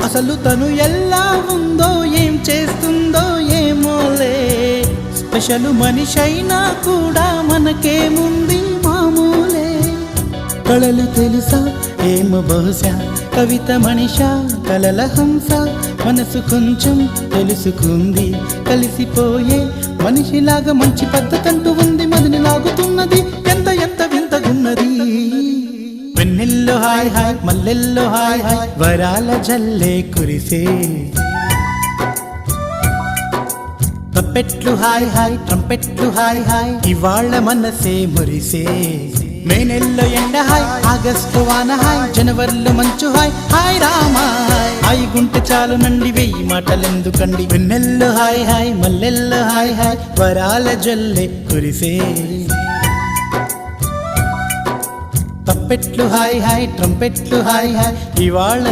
అసలు తను ఎలా ఉందో ఏం చేస్తుందో ఏమోలే స్పెషల్ మనిషైనా కూడా మనకేముంది మామూలే కళలు తెలుసా ఏమో బహుశా కవిత మనిషా కలల హంస మనసు కొంచెం తెలుసుకుంది కలిసిపోయే మనిషిలాగా మంచి పద్ధతంటూ ఉంది మదిని లాగుతున్నది ఎంత ఎంత వింతగున్నది వెన్నెల్లో హాయ్ హాయ్ మల్లెల్లో హాయ్ హాయ్ వరాల జల్లే కురిసే తప్పెట్లు హాయ్ హాయ్ ట్రంపెట్లు హాయ్ హాయ్ ఇవాళ్ళ మనసే మురిసే మే నెలలో ఎండ హాయ్ ఆగస్టు వాన హాయ్ జనవరిలో మంచు హాయ్ హాయ్ రామా హాయ్ గుంటె చాలు నండి వెయ్యి మాటలెందుకండి వెన్నెల్లో హాయ్ హాయ్ మల్లెల్లో హాయ్ హాయ్ వరాల జల్లే కురిసే తప్పెట్లు హాయ్ హాయ్ ట్రంపెట్లు హాయ్ హాయ్ ఇవాళ